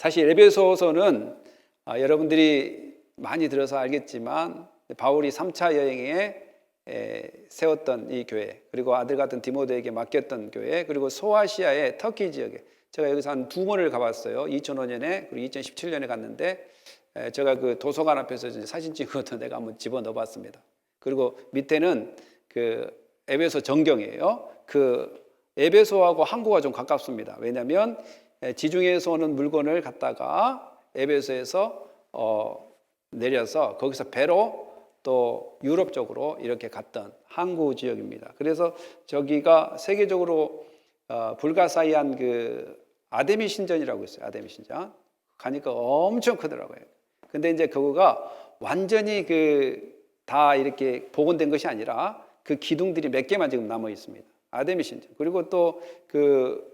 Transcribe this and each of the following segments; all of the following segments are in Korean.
사실 에베소서는 여러분들이 많이 들어서 알겠지만 바울이 3차 여행에 세웠던 이 교회, 그리고 아들 같은 디모데에게 맡겼던 교회, 그리고 소아시아의 터키 지역에 제가 여기서 한 2번을 가봤어요. 2005년에 그리고 2017년에 갔는데 제가 그 도서관 앞에서 사진 찍어서 내가 한번 집어넣어 봤습니다. 그리고 밑에는 그 에베소 정경이에요. 그 에베소하고 항구가 좀 가깝습니다. 왜냐하면 지중해에서 오는 물건을 갖다가 에베소에서 내려서 거기서 배로 또 유럽 쪽으로 이렇게 갔던 항구 지역입니다. 그래서 저기가 세계적으로 불가사의한 그 아데미 신전이라고 있어요. 아데미 신전. 가니까 엄청 크더라고요. 근데 이제 그거가 완전히 다 이렇게 복원된 것이 아니라 그 기둥들이 몇 개만 지금 남아 있습니다. 아데미 신전. 그리고 또 그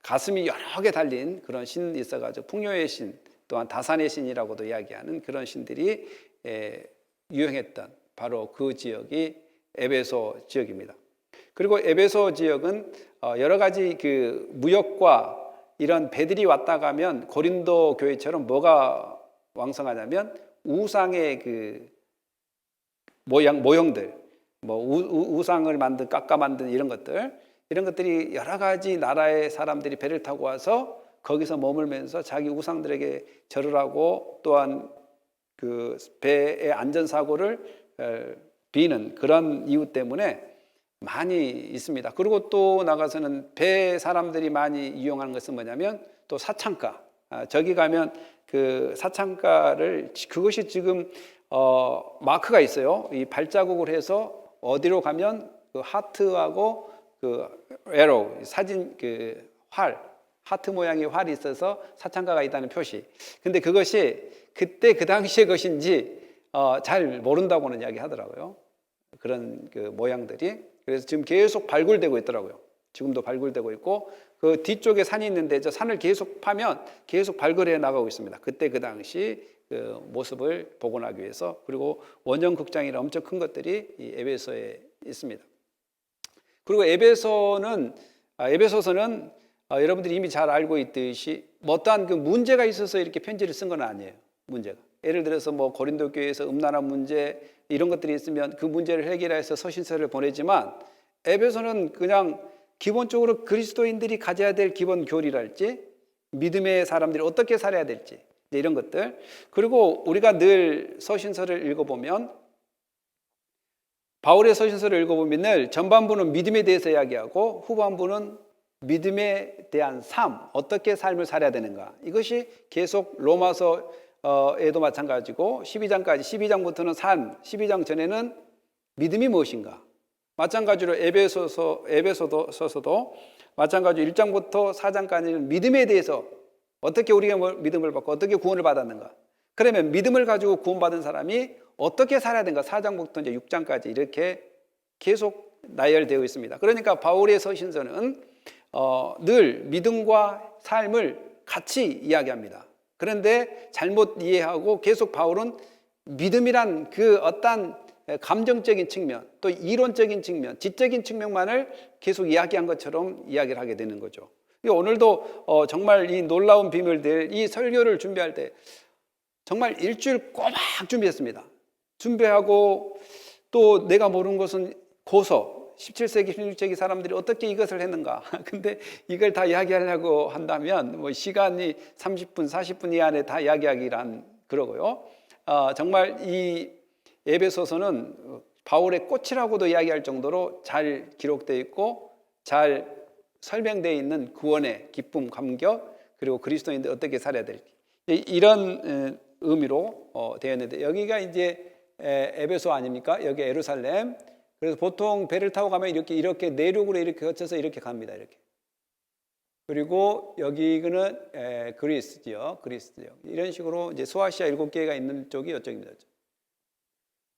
가슴이 여러 개 달린 그런 신이 있어가지고 풍요의 신, 또한 다산의 신이라고도 이야기하는 그런 신들이 유행했던 바로 그 지역이 에베소 지역입니다. 그리고 에베소 지역은 여러 가지 그 무역과 이런 배들이 왔다 가면 고린도 교회처럼 뭐가 왕성하냐면 우상의 그 모형들, 뭐 우상을 깎아 만든 이런 것들이 여러 가지 나라의 사람들이 배를 타고 와서 거기서 머물면서 자기 우상들에게 절을 하고 또한 그 배의 안전사고를 비는 그런 이유 때문에 많이 있습니다. 그리고 또 나가서는 배 사람들이 많이 이용하는 것은 뭐냐면 또 사창가. 저기 가면 그 사창가를 그것이 지금 마크가 있어요. 이 발자국을 해서 어디로 가면 그 하트하고 그 에로 사진 그 활 하트 모양의 활이 있어서 사창가가 있다는 표시. 근데 그것이 그때 그 당시의 것인지 잘 모른다고는 이야기하더라고요. 그런 그 모양들이. 그래서 지금 계속 발굴되고 있더라고요. 지금도 발굴되고 있고 그 뒤쪽에 산이 있는데 저 산을 계속 파면 계속 발굴해 나가고 있습니다. 그때 그 당시 그 모습을 복원하기 위해서. 그리고 원형 극장이나 엄청 큰 것들이 이 에베소에 있습니다. 그리고 에베소서는 여러분들이 이미 잘 알고 있듯이 어떠한 그 문제가 있어서 이렇게 편지를 쓴 건 아니에요. 문제가. 예를 들어서 뭐 고린도 교회에서 음란한 문제 이런 것들이 있으면 그 문제를 해결해서 서신서를 보내지만 에베소는 그냥 기본적으로 그리스도인들이 가져야 될 기본 교리랄지 믿음의 사람들이 어떻게 살아야 될지 이런 것들. 그리고 우리가 늘 서신서를 읽어보면 바울의 서신서를 읽어보면 늘 전반부는 믿음에 대해서 이야기하고 후반부는 믿음에 대한 삶, 어떻게 삶을 살아야 되는가. 이것이 계속 로마서에도 마찬가지고 12장까지 12장부터는 삶, 12장 전에는 믿음이 무엇인가. 마찬가지로 에베소서도 마찬가지로 1장부터 4장까지는 믿음에 대해서 어떻게 우리가 믿음을 받고 어떻게 구원을 받았는가. 그러면 믿음을 가지고 구원받은 사람이 어떻게 살아야 되는가. 4장부터 이제 6장까지 이렇게 계속 나열되어 있습니다. 그러니까 바울의 서신서는 늘 믿음과 삶을 같이 이야기합니다. 그런데 잘못 이해하고 계속 바울은 믿음이란 그 어떤 감정적인 측면, 또 이론적인 측면, 지적인 측면만을 계속 이야기한 것처럼 이야기를 하게 되는 거죠. 오늘도 정말 이 놀라운 비밀들, 이 설교를 준비할 때 정말 일주일 꼬박 준비했습니다. 준비하고 또 내가 모르는 것은 고서, 17세기, 16세기 사람들이 어떻게 이것을 했는가. 근데 이걸 다 이야기하려고 한다면 뭐 시간이 30분, 40분 이 안에 다 이야기하기란 그러고요. 정말 이 에베소서는 바울의 꽃이라고도 이야기할 정도로 잘 기록되어 있고 잘 설명되어 있는 구원의 기쁨, 감격, 그리고 그리스도인들 어떻게 살아야 될지 이런 의미로 되어 있는데 여기가 이제 에베소 아닙니까? 여기 예루살렘. 그래서 보통 배를 타고 가면 이렇게 내륙으로 이렇게 거쳐서 이렇게 갑니다. 이렇게. 그리고 여기는 그리스 지역. 이런 식으로 이제 소아시아 7개가 있는 쪽이 이쪽입니다.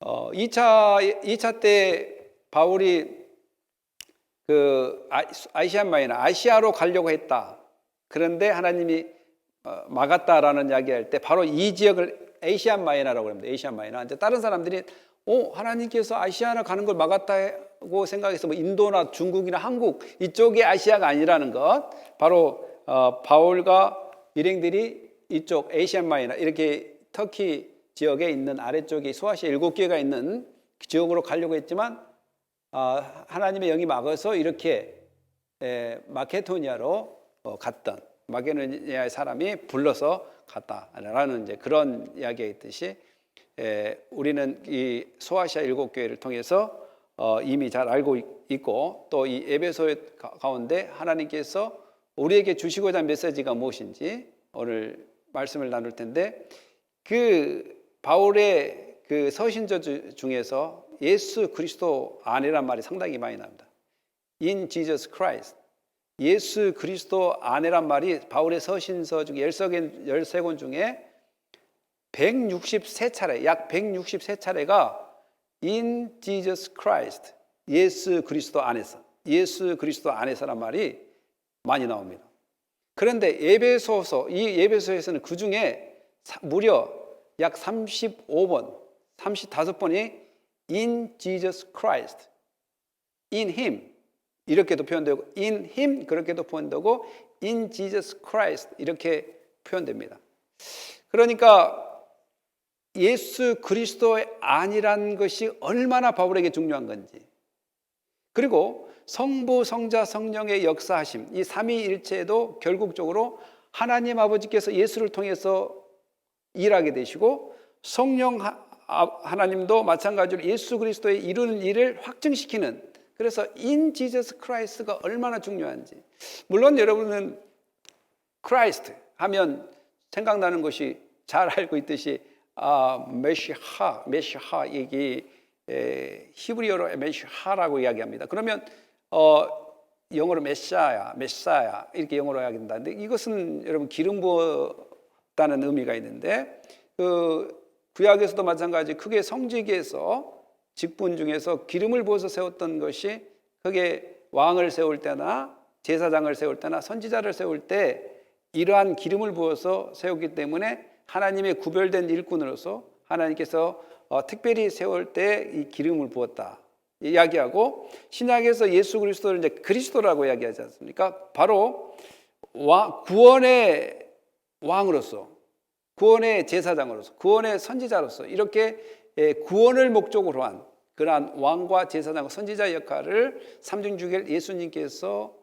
2차 때 바울이 그 아시아로 가려고 했다. 그런데 하나님이 막았다라는 이야기할 때 바로 이 지역을 아시안 마이너라고 합니다. 아시안 마이너. 이제 다른 사람들이 하나님께서 아시아로 가는 걸 막았다고 생각해서 뭐 인도나 중국이나 한국 이쪽이 아시아가 아니라는 것. 바로 바울과 일행들이 이쪽 에이시안 마이너 이렇게 터키 지역에 있는 아래쪽에 소아시아 7개가 있는 지역으로 가려고 했지만 하나님의 영이 막아서 이렇게 마케도니아로 갔던 마케도니아의 사람이 불러서 갔다라는 이제 그런 이야기가 있듯이 우리는 이 소아시아 7교회를 통해서 이미 잘 알고 있고 또 이 에베소 가운데 하나님께서 우리에게 주시고자 한 메시지가 무엇인지 오늘 말씀을 나눌 텐데 그 바울의 그 서신서 중에서 예수 그리스도 안에란 말이 상당히 많이 나옵니다. In Jesus Christ. 예수 그리스도 안에란 말이 바울의 서신서 중에 13권 중에 163차례, 약 163차례가 In Jesus Christ. 예수 그리스도 안에서. 예수 그리스도 안에서란 말이 많이 나옵니다. 그런데 에베소서, 이 에베소에서는 그 중에 무려 약 35번, 35번이 In Jesus Christ, In Him 이렇게도 표현되고 In Him 그렇게도 표현되고 In Jesus Christ 이렇게 표현됩니다. 그러니까 예수 그리스도의 안이란 것이 얼마나 바울에게 중요한 건지 그리고 성부, 성자, 성령의 역사하심 이 삼위일체도 결국적으로 하나님 아버지께서 예수를 통해서 일하게 되시고 성령 하나님도 마찬가지로 예수 그리스도의 이루는 일을 확증시키는 그래서 in Jesus Christ가 얼마나 중요한지 물론 여러분은 Christ 하면 생각나는 것이 잘 알고 있듯이 메시하 이게 히브리어로 메시하라고 이야기합니다. 그러면 영어로 메사야 이렇게 영어로 이야기한다. 근데 이것은 여러분 기름 부었다는 의미가 있는데 그 구약에서도 마찬가지 크게 성지기에서 직분 중에서 기름을 부어서 세웠던 것이 그게 왕을 세울 때나 제사장을 세울 때나 선지자를 세울 때 이러한 기름을 부어서 세우기 때문에 하나님의 구별된 일꾼으로서 하나님께서 특별히 세울 때 이 기름을 부었다 이야기하고 신약에서 예수 그리스도를 이제 그리스도라고 이야기하지 않습니까? 바로 구원의 왕으로서 구원의 제사장으로서 구원의 선지자로서 이렇게 구원을 목적으로 한 그러한 왕과 제사장과 선지자 역할을 삼중주일 예수님께서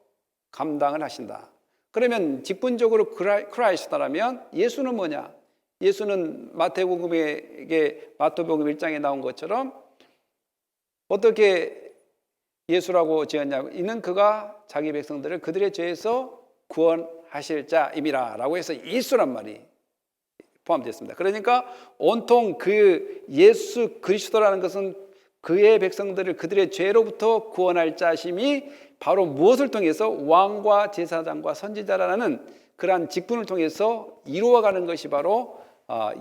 감당을 하신다. 그러면 직분적으로 크라이스트라면 예수는 뭐냐? 예수는 마태복음 1장에 나온 것처럼 어떻게 예수라고 지었냐면 이는 그가 자기 백성들을 그들의 죄에서 구원하실 자임이라 라고 해서 예수란 말이 포함되어 있습니다. 그러니까 온통 그 예수 그리스도라는 것은 그의 백성들을 그들의 죄로부터 구원할 자심이 바로 무엇을 통해서 왕과 제사장과 선지자라는 그러한 직분을 통해서 이루어가는 것이 바로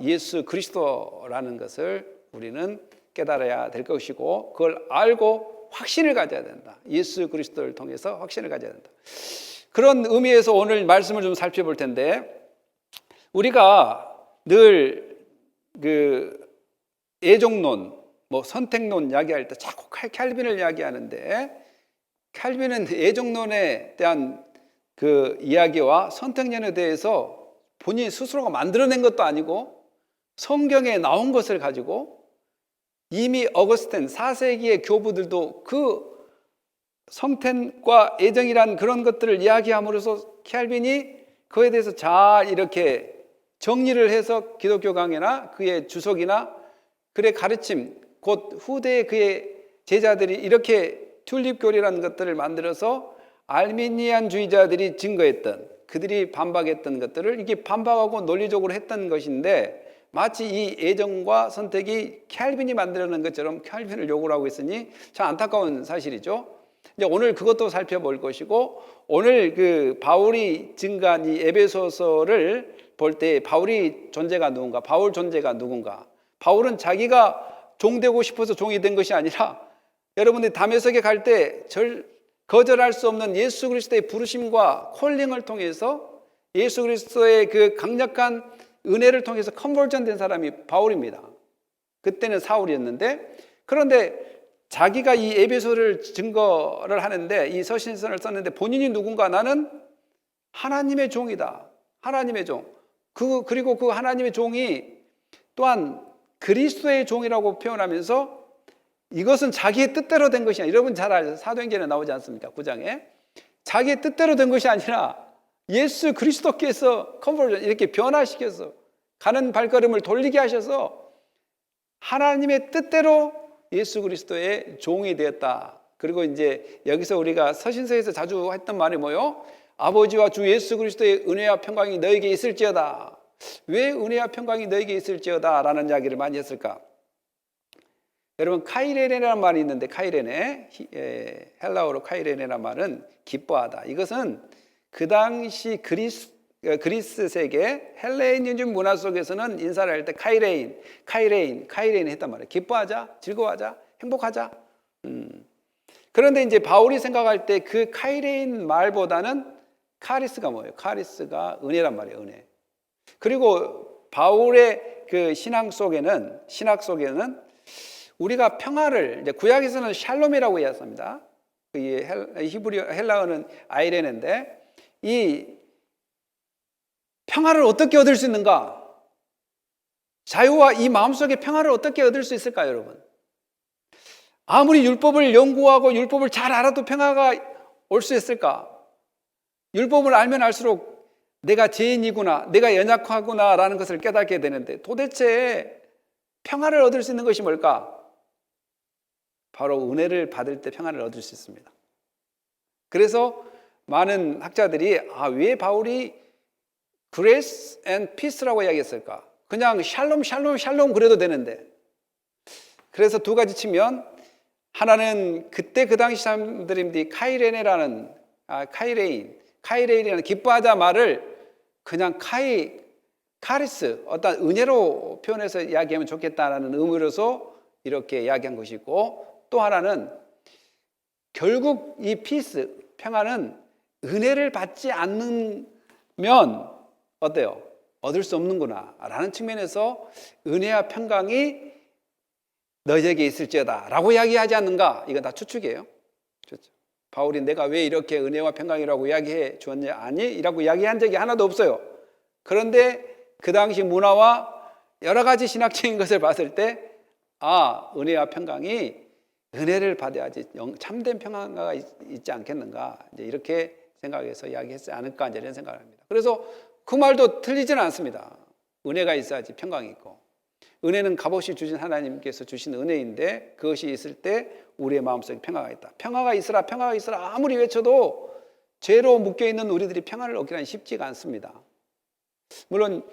예수 그리스도라는 것을 우리는 깨달아야 될 것이고 그걸 알고 확신을 가져야 된다. 예수 그리스도를 통해서 확신을 가져야 된다. 그런 의미에서 오늘 말씀을 좀 살펴볼 텐데 우리가 늘 그 애종론, 선택론 이야기할 때 자꾸 칼빈을 이야기하는데 칼빈은 애종론에 대한 그 이야기와 선택론에 대해서 본인 스스로가 만들어낸 것도 아니고 성경에 나온 것을 가지고 이미 어거스틴 4세기의 교부들도 그 성택과 애정이란 그런 것들을 이야기함으로써 칼빈이 그에 대해서 잘 이렇게 정리를 해서 기독교 강해나 그의 주석이나 그의 가르침 곧 후대의 그의 제자들이 이렇게 튤립교리라는 것들을 만들어서 알미니안주의자들이 증거했던 그들이 반박했던 것들을 이게 반박하고 논리적으로 했던 것인데 마치 이 애정과 선택이 칼빈이 만들어낸 것처럼 칼빈을 요구를 하고 있으니 참 안타까운 사실이죠. 이제 오늘 그것도 살펴볼 것이고 오늘 그 바울이 증가한 이 에베소서를 볼 때 바울이 존재가 누군가, 바울 존재가 누군가. 바울은 자기가 종되고 싶어서 종이 된 것이 아니라 여러분들이 담에색에 갈 때 거절할 수 없는 예수 그리스도의 부르심과 콜링을 통해서 예수 그리스도의 그 강력한 은혜를 통해서 컨버전 된 사람이 바울입니다. 그때는 사울이었는데 그런데 자기가 이 에베소를 증거를 하는데 이 서신서를 썼는데 본인이 누군가 나는 하나님의 종이다. 하나님의 종. 그리고 그 하나님의 종이 또한 그리스도의 종이라고 표현하면서 이것은 자기의 뜻대로 된 것이 아니라, 여러분 잘 알죠? 사도행전에 나오지 않습니까? 9장에 자기의 뜻대로 된 것이 아니라 예수 그리스도께서 컨버전 이렇게 변화시켜서 가는 발걸음을 돌리게 하셔서 하나님의 뜻대로 예수 그리스도의 종이 되었다. 그리고 이제 여기서 우리가 서신서에서 자주 했던 말이 뭐요? 아버지와 주 예수 그리스도의 은혜와 평강이 너에게 있을지어다. 왜 은혜와 평강이 너에게 있을지어다 라는 이야기를 많이 했을까? 여러분 카이레네라는 말이 있는데, 카이레네, 헬라어로 카이레네라는 말은 기뻐하다. 이것은 그 당시 그리스 세계 헬레니즘 문화 속에서는 인사를 할 때 카이레인 했단 말이에요. 기뻐하자, 즐거워하자, 행복하자. 그런데 이제 바울이 생각할 때 그 카이레인 말보다는 카리스가 뭐예요? 카리스가 은혜란 말이에요. 은혜. 그리고 바울의 그 신학 속에는 우리가 평화를, 이제 구약에서는 샬롬이라고 이야기합니다. 히브리 헬라어는 아이레네인데, 이 평화를 어떻게 얻을 수 있는가? 자유와 이 마음속의 평화를 어떻게 얻을 수 있을까요, 여러분? 아무리 율법을 연구하고 율법을 잘 알아도 평화가 올 수 있을까? 율법을 알면 알수록 내가 죄인이구나, 내가 연약하구나 라는 것을 깨닫게 되는데, 도대체 평화를 얻을 수 있는 것이 뭘까? 바로 은혜를 받을 때 평화를 얻을 수 있습니다. 그래서 많은 학자들이 왜 바울이 grace and peace라고 이야기했을까? 그냥 샬롬 그래도 되는데. 그래서 두 가지 치면, 하나는 그때 그 당시 사람들이 카이레인이라는 기뻐하자 말을 그냥 카리스, 어떤 은혜로 표현해서 이야기하면 좋겠다라는 의미로서 이렇게 이야기한 것이고, 또 하나는 결국 이 피스, 평화는 은혜를 받지 않으면 어때요? 얻을 수 없는구나 라는 측면에서 은혜와 평강이 너희에게 있을지어다 라고 이야기하지 않는가? 이건 다 추측이에요. 그렇죠? 바울이 내가 왜 이렇게 은혜와 평강이라고 이야기해 주었냐? 아니라고 이야기한 적이 하나도 없어요. 그런데 그 당시 문화와 여러 가지 신학적인 것을 봤을 때 은혜와 평강이 은혜를 받아야지 참된 평화가 있지 않겠는가, 이제 이렇게 생각해서 이야기했지 않을까, 이제 이런 생각을 합니다. 그래서 그 말도 틀리지는 않습니다. 은혜가 있어야지 평강이 있고, 은혜는 값없이 주신 하나님께서 주신 은혜인데, 그것이 있을 때 우리의 마음속에 평화가 있다. 평화가 있으라 아무리 외쳐도 죄로 묶여있는 우리들이 평화를 얻기는 쉽지가 않습니다. 물론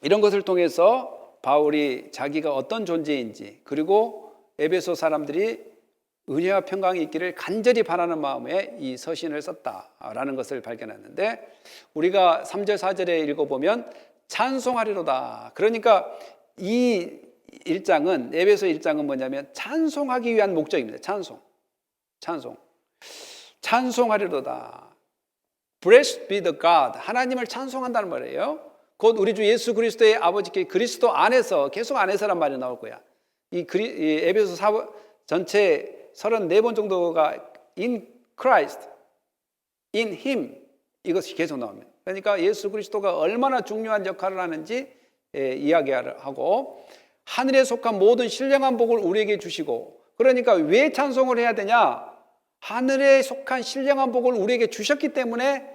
이런 것을 통해서 바울이 자기가 어떤 존재인지, 그리고 에베소 사람들이 은혜와 평강이 있기를 간절히 바라는 마음에 이 서신을 썼다라는 것을 발견했는데, 우리가 3절 4절에 읽어보면 찬송하리로다. 그러니까 이 1장은, 에베소 1장은 뭐냐면 찬송하기 위한 목적입니다. 찬송하리로다. Blessed be the God. 하나님을 찬송한다는 말이에요. 곧 우리 주 예수 그리스도의 아버지께 그리스도 안에서, 계속 안에서란 말이 나올 거야. 이 에베소 전체 34번 정도가 in Christ, in Him, 이것이 계속 나옵니다. 그러니까 예수 그리스도가 얼마나 중요한 역할을 하는지 이야기하고, 하늘에 속한 모든 신령한 복을 우리에게 주시고, 그러니까 왜 찬송을 해야 되냐? 하늘에 속한 신령한 복을 우리에게 주셨기 때문에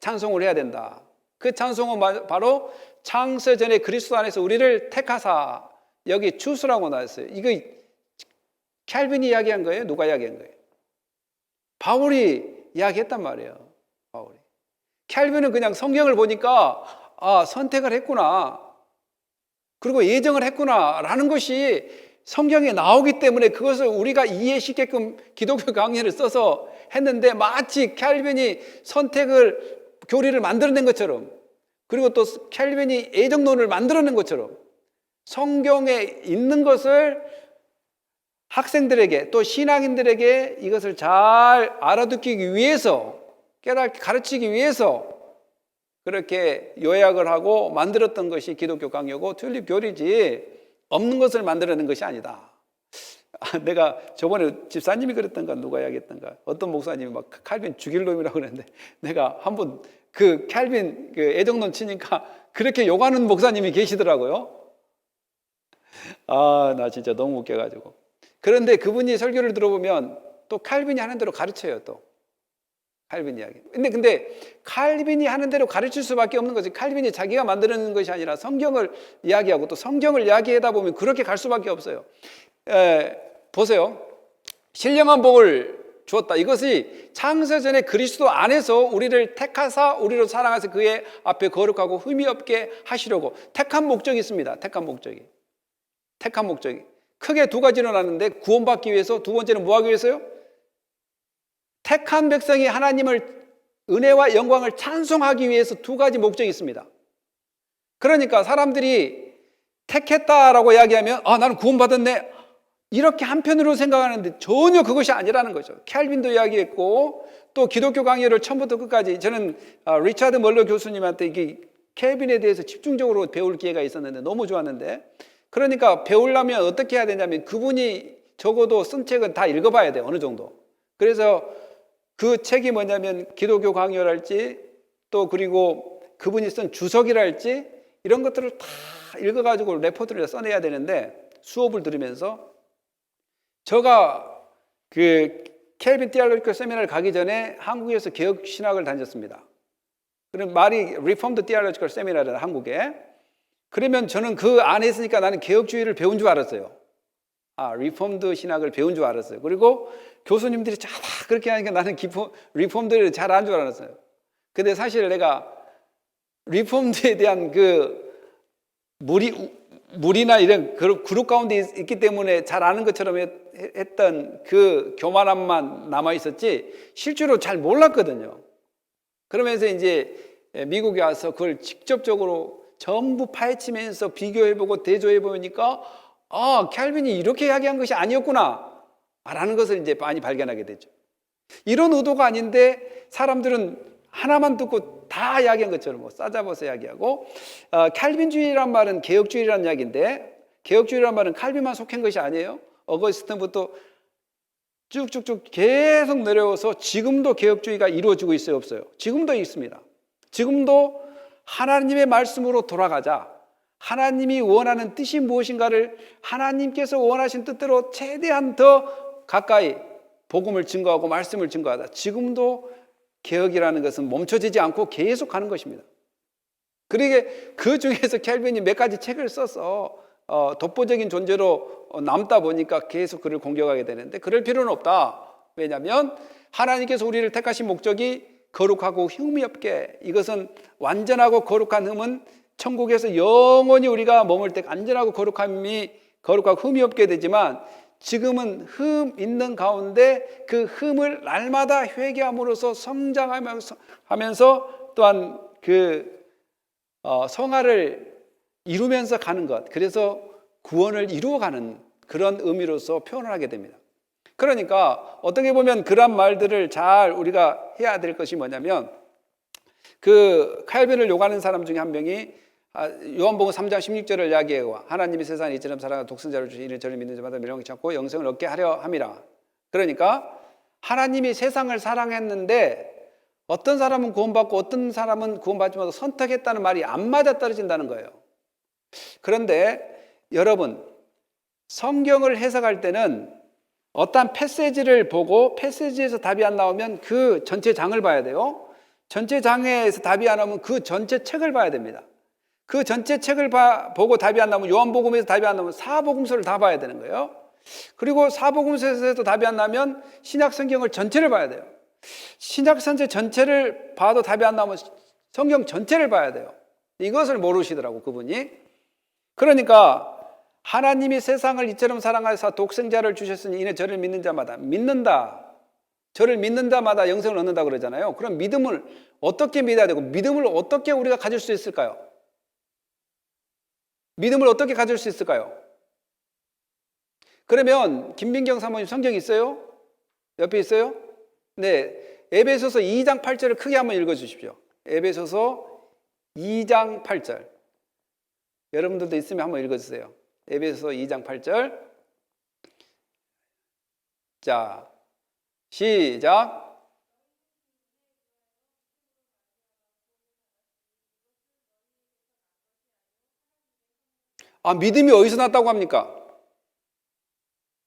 찬송을 해야 된다. 그 찬송은 바로 창세 전에 그리스도 안에서 우리를 택하사, 여기 추수라고 나왔어요. 이거 캘빈이 이야기한 거예요? 누가 이야기한 거예요? 바울이 이야기했단 말이에요. 바울이. 캘빈은 그냥 성경을 보니까 선택을 했구나, 그리고 예정을 했구나 라는 것이 성경에 나오기 때문에 그것을 우리가 이해시키게끔 기독교 강의를 써서 했는데, 마치 캘빈이 교리를 만들어낸 것처럼, 그리고 또 캘빈이 예정론을 만들어낸 것처럼 성경에 있는 것을 학생들에게, 또 신앙인들에게 이것을 잘 알아듣기 위해서, 깨닫게 가르치기 위해서 그렇게 요약을 하고 만들었던 것이 기독교 강요고 튤립 교리지, 없는 것을 만들어낸 것이 아니다. 내가 저번에 집사님이 그랬던가 누가 이야기했던가 어떤 목사님이 막 칼빈 죽일 놈이라고 그랬는데 내가 한번 그 칼빈 그 애정론 치니까 그렇게 욕하는 목사님이 계시더라고요. 나 진짜 너무 웃겨가지고. 그런데 그분이 설교를 들어보면 또 칼빈이 하는 대로 가르쳐요. 또 칼빈 이야기. 근데 칼빈이 하는 대로 가르칠 수밖에 없는 거지. 칼빈이 자기가 만드는 것이 아니라 성경을 이야기하고 또 성경을 이야기하다 보면 그렇게 갈 수밖에 없어요. 보세요. 신령한 복을 주었다. 이것이 창세전에 그리스도 안에서 우리를 택하사 우리로 사랑하사 그의 앞에 거룩하고 흠이 없게 하시려고 택한 목적이 있습니다. 택한 목적이. 크게 두 가지로 나누는데 구원받기 위해서, 두 번째는 뭐 하기 위해서요? 택한 백성이 하나님을 은혜와 영광을 찬송하기 위해서 두 가지 목적이 있습니다. 그러니까 사람들이 택했다라고 이야기하면 나는 구원받았네 이렇게 한편으로 생각하는데 전혀 그것이 아니라는 거죠. 캘빈도 이야기했고 또 기독교 강의를 처음부터 끝까지 저는 리차드 멀러 교수님한테 이게 캘빈에 대해서 집중적으로 배울 기회가 있었는데 너무 좋았는데, 그러니까 배우려면 어떻게 해야 되냐면 그분이 적어도 쓴 책은 다 읽어봐야 돼요. 어느 정도. 그래서 그 책이 뭐냐면 기독교 강요랄지 또 그리고 그분이 쓴 주석이랄지 이런 것들을 다 읽어가지고 레포트를 써내야 되는데, 수업을 들으면서 제가 그 켈빈 티알로지컬 세미나를 가기 전에 한국에서 개혁 신학을 다녔습니다. 그럼 말이 리폼드 티알로지컬 세미나를 한국에. 그러면 저는 그 안에 있으니까 나는 개혁주의를 배운 줄 알았어요. 리폼드 신학을 배운 줄 알았어요. 그리고 교수님들이 다 그렇게 하니까 나는 리폼드를 잘 아는 줄 알았어요. 근데 사실 내가 리폼드에 대한 그 무리나 이런 그룹 가운데 있기 때문에 잘 아는 것처럼 했던 그 교만함만 남아있었지 실제로 잘 몰랐거든요. 그러면서 이제 미국에 와서 그걸 직접적으로 전부 파헤치면서 비교해보고 대조해보니까 캘빈이 이렇게 이야기한 것이 아니었구나 라는 것을 이제 많이 발견하게 되죠. 이런 의도가 아닌데 사람들은 하나만 듣고 다 이야기한 것처럼 뭐 싸잡아서 이야기하고, 캘빈주의란 말은 개혁주의라는 이야기인데 개혁주의란 말은 칼빈만 속한 것이 아니에요. 어거스틴부터 쭉쭉쭉 계속 내려와서 지금도 개혁주의가 이루어지고 있어요, 없어요? 지금도 있습니다. 지금도 하나님의 말씀으로 돌아가자, 하나님이 원하는 뜻이 무엇인가를 하나님께서 원하신 뜻대로 최대한 더 가까이 복음을 증거하고 말씀을 증거하다. 지금도 개혁이라는 것은 멈춰지지 않고 계속 가는 것입니다. 그러게 그 중에서 캘빈이 몇 가지 책을 써서 독보적인 존재로 남다 보니까 계속 그를 공격하게 되는데 그럴 필요는 없다. 왜냐하면 하나님께서 우리를 택하신 목적이 거룩하고 흠이 없게, 이것은 완전하고 거룩한 흠은 천국에서 영원히 우리가 머물 때 안전하고 거룩하고 흠이 없게 되지만, 지금은 흠 있는 가운데 그 흠을 날마다 회개함으로써 성장하면서 또한 그 성화를 이루면서 가는 것, 그래서 구원을 이루어가는 그런 의미로서 표현을 하게 됩니다. 그러니까 어떻게 보면 그런 말들을 잘 우리가 해야 될 것이 뭐냐면, 그 칼빈을 욕하는 사람 중에 한 명이 요한복음 3장 16절을 이야기해요. 하나님이 세상을 이처럼 사랑하사 독생자를 주시 이는 저를 믿는 자마다 멸망치 않고 영생을 얻게 하려 함이라. 그러니까 하나님이 세상을 사랑했는데 어떤 사람은 구원받고 어떤 사람은 구원받지 못하고 선택했다는 말이 안 맞아 떨어진다는 거예요. 그런데 여러분, 성경을 해석할 때는 어떤 패시지를 보고 패시지에서 답이 안 나오면 그 전체 장을 봐야 돼요. 전체 장에서 답이 안 나오면 그 전체 책을 봐야 됩니다. 그 전체 책을 보고 답이 안 나오면, 요한복음에서 답이 안 나오면 사복음서를 다 봐야 되는 거예요. 그리고 사복음서에서도 답이 안 나면 신약 성경을 전체를 봐야 돼요. 신약 선제 전체를 봐도 답이 안 나오면 성경 전체를 봐야 돼요. 이것을 모르시더라고 그분이. 그러니까 하나님이 세상을 이처럼 사랑하사 독생자를 주셨으니 이는 저를 믿는 자마다 저를 믿는 자마다 영생을 얻는다 그러잖아요. 그럼 믿음을 어떻게 믿어야 되고 믿음을 어떻게 우리가 가질 수 있을까요? 믿음을 어떻게 가질 수 있을까요? 그러면 김민경 사모님 성경 있어요? 옆에 있어요? 네, 에베소서 2장 8절을 크게 한번 읽어주십시오. 에베소서 2장 8절. 여러분들도 있으면 한번 읽어주세요. 에베소서 2장 8절. 자, 시작. 믿음이 어디서 났다고 합니까?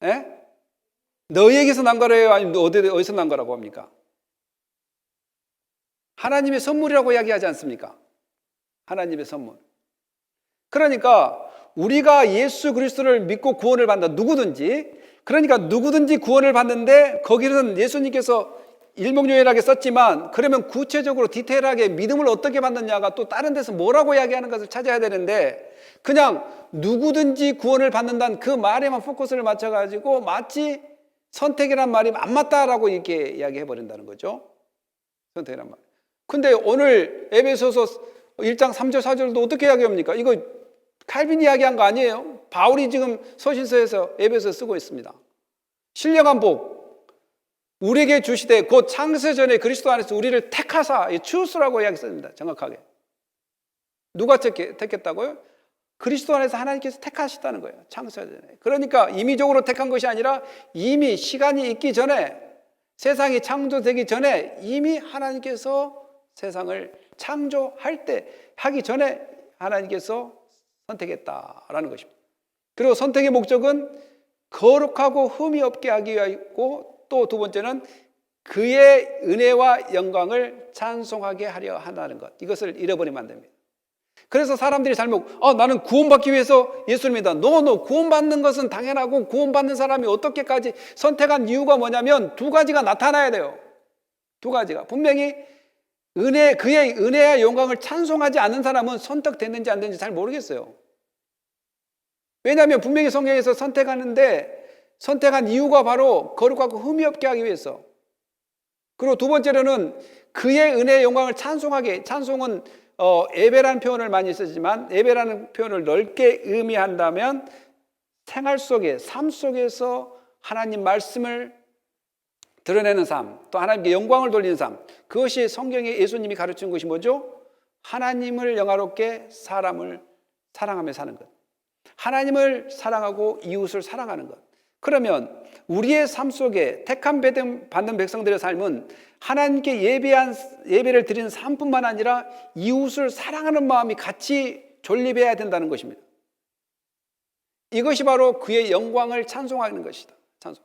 예? 너희에게서 난 거래요? 아니면 어디서 난 거라고 합니까? 하나님의 선물이라고 이야기하지 않습니까? 하나님의 선물. 그러니까 우리가 예수 그리스도를 믿고 구원을 받는다. 누구든지 구원을 받는데 거기는 예수님께서 일목요연하게 썼지만 그러면 구체적으로 디테일하게 믿음을 어떻게 받느냐가 또 다른 데서 뭐라고 이야기하는 것을 찾아야 되는데 그냥 누구든지 구원을 받는다는 그 말에만 포커스를 맞춰가지고 마치 선택이란 말이 안 맞다라고 이렇게 이야기해 버린다는 거죠. 선택이란 말. 근데 오늘 에베소서 1장 3절 4절도 어떻게 이야기합니까? 이거 칼빈이 이야기한 거 아니에요. 바울이 지금 서신서에서 에베소 쓰고 있습니다. 신령한 복 우리에게 주시되 곧 창세 전에 그리스도 안에서 우리를 택하사, 추스라고 이야기했습니다. 정확하게. 누가 택했다고요? 그리스도 안에서 하나님께서 택하셨다는 거예요. 창세 전에. 그러니까 임의적으로 택한 것이 아니라 이미 시간이 있기 전에, 세상이 창조되기 전에 이미 하나님께서 세상을 창조할 때 하기 전에 하나님께서 선택했다라는 것입니다. 그리고 선택의 목적은 거룩하고 흠이 없게 하기 위하였고 또 두 번째는 그의 은혜와 영광을 찬송하게 하려 한다는 것. 이것을 잃어버리면 안 됩니다. 그래서 사람들이 잘못 나는 구원받기 위해서 예수를 믿는다. 노 구원받는 것은 당연하고 구원받는 사람이 어떻게까지 선택한 이유가 뭐냐면 두 가지가 나타나야 돼요. 두 가지가. 분명히 그의 은혜와 영광을 찬송하지 않는 사람은 선택됐는지 안 됐는지 잘 모르겠어요. 왜냐하면 분명히 성경에서 선택한 이유가 바로 거룩하고 흠이 없게 하기 위해서. 그리고 두 번째로는 그의 은혜의 영광을 찬송하게. 찬송은 예배라는 표현을 많이 쓰지만 예배라는 표현을 넓게 의미한다면 생활 속에, 삶 속에서 하나님 말씀을 드러내는 삶, 또 하나님께 영광을 돌리는 삶. 그것이 성경에 예수님이 가르친 것이 뭐죠? 하나님을 영화롭게 사람을 사랑하며 사는 것. 하나님을 사랑하고 이웃을 사랑하는 것. 그러면 우리의 삶 속에 택함 받는 백성들의 삶은 하나님께 예배를 드리는 삶뿐만 아니라 이웃을 사랑하는 마음이 같이 존립해야 된다는 것입니다. 이것이 바로 그의 영광을 찬송하는 것이다. 찬송.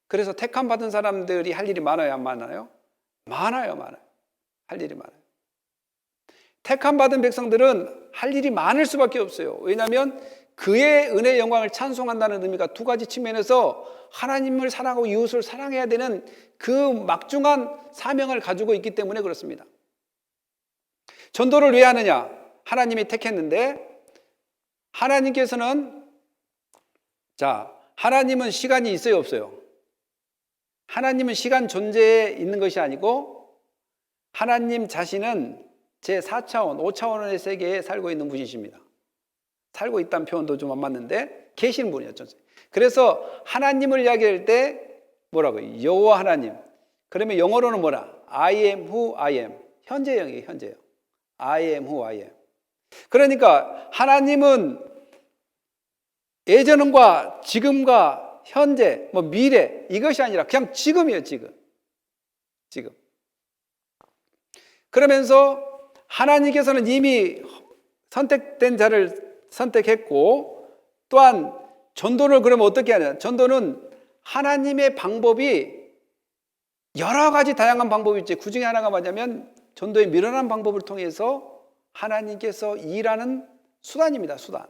그래서 택함 받은 사람들이 할 일이 많아요, 안 많아요? 많아요. 할 일이 많아요. 택함 받은 백성들은 할 일이 많을 수밖에 없어요. 왜냐하면 그의 은혜의 영광을 찬송한다는 의미가 두 가지 측면에서 하나님을 사랑하고 이웃을 사랑해야 되는 그 막중한 사명을 가지고 있기 때문에 그렇습니다. 전도를 왜 하느냐? 하나님이 택했는데 하나님께서는 하나님은 시간이 있어요, 없어요? 하나님은 시간 존재에 있는 것이 아니고 하나님 자신은 제4차원, 5차원의 세계에 살고 있는 분이십니다. 살고 있다는 표현도 좀 안 맞는데 계시는 분이었죠. 그래서 하나님을 이야기할 때 뭐라고요? 여호와 하나님. 그러면 영어로는 뭐라? I am who I am. 현재형이에요, 현재형. I am who I am. 그러니까 하나님은 예전과 지금과 현재, 미래 이것이 아니라 그냥 지금이에요, 지금. 그러면서 하나님께서는 이미 선택된 자를 선택했고 또한 전도를 그러면 어떻게 하냐? 전도는 하나님의 방법이 여러 가지 다양한 방법이 있지. 그 중에 하나가 뭐냐면 전도의 미련한 방법을 통해서 하나님께서 일하는 수단입니다. 수단.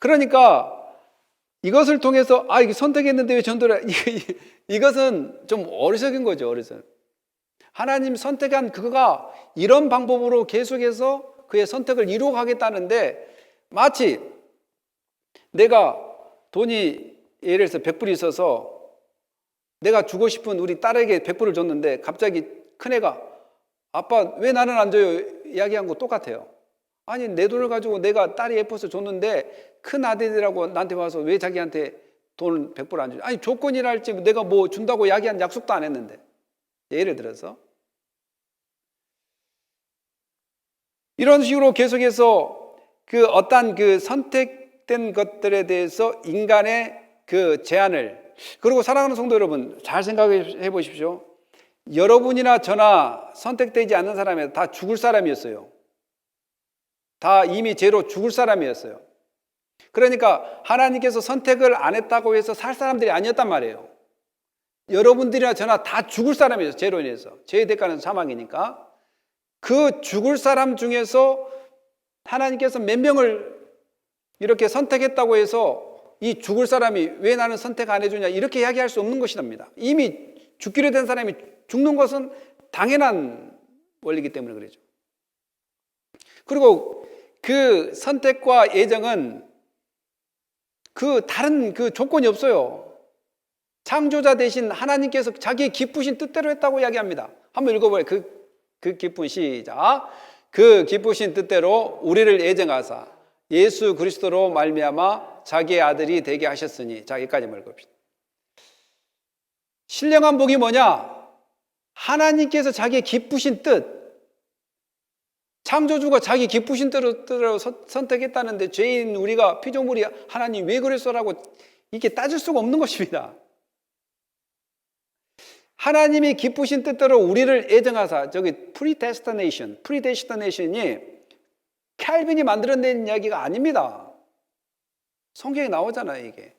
그러니까 이것을 통해서 이게 선택했는데 왜 전도를 이것은 좀 어리석인 거죠. 하나님 선택한 그가 이런 방법으로 계속해서 그의 선택을 이루어가겠다는데 마치 내가 돈이 예를 들어서 100불이 있어서 내가 주고 싶은 우리 딸에게 100불을 줬는데 갑자기 큰애가 아빠 왜 나는 안 줘요? 이야기한 거 똑같아요. 아니 내 돈을 가지고 내가 딸이 예뻐서 줬는데 큰 아들이라고 나한테 와서 왜 자기한테 돈 100불 안 줘? 아니 조건이라 할지 내가 뭐 준다고 이야기한 약속도 안 했는데. 예를 들어서 이런 식으로 계속해서 그 어떤 그 선택된 것들에 대해서 인간의 그 제안을, 그리고 사랑하는 성도 여러분, 잘 생각해 보십시오. 여러분이나 저나 선택되지 않는 사람이 다 죽을 사람이었어요. 다 이미 죄로 죽을 사람이었어요. 그러니까 하나님께서 선택을 안 했다고 해서 살 사람들이 아니었단 말이에요. 여러분들이나 저나 다 죽을 사람이었어요. 죄로 인해서. 죄의 대가는 사망이니까. 그 죽을 사람 중에서 하나님께서 몇 명을 이렇게 선택했다고 해서 이 죽을 사람이 왜 나는 선택 안 해주냐 이렇게 이야기할 수 없는 것이랍니다. 이미 죽기로 된 사람이 죽는 것은 당연한 원리이기 때문에 그러죠. 그리고 그 선택과 예정은 그 다른 그 조건이 없어요. 창조자 대신 하나님께서 자기의 기쁘신 뜻대로 했다고 이야기합니다. 한번 읽어봐요. 그 기쁜 시작. 그 기쁘신 뜻대로 우리를 예정하사 예수 그리스도로 말미암아 자기의 아들이 되게 하셨으니. 자, 여기까지만 읽읍시다. 신령한 복이 뭐냐? 하나님께서 자기의 기쁘신 뜻, 창조주가 자기 기쁘신 뜻대로 선택했다는데 죄인 우리가 피조물이 하나님 왜 그랬어라고 이렇게 따질 수가 없는 것입니다. 하나님이 기쁘신 뜻대로 우리를 예정하사, 저기 predestination이 칼빈이 만들어낸 이야기가 아닙니다. 성경에 나오잖아요, 이게.